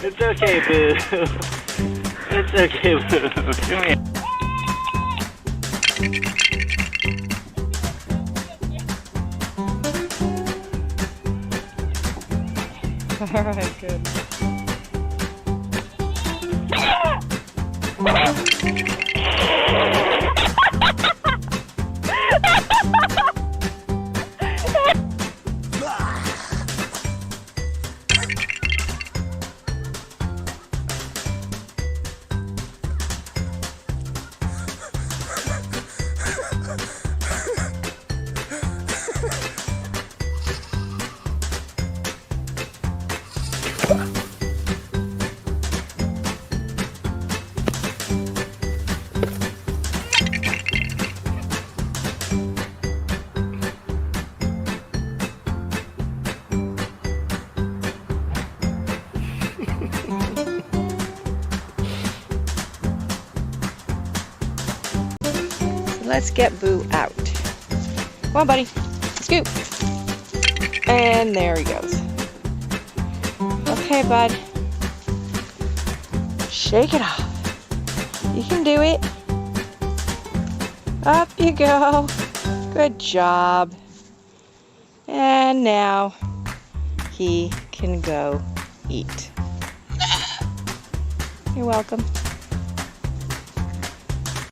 It's okay, Boo. It's okay, Boo. Come here. Alright, good. Let's get Boo out. Come on, buddy. Scoop. And there he goes. Okay, bud. Shake it off. You can do it. Up you go. Good job. And now he can go eat. You're welcome.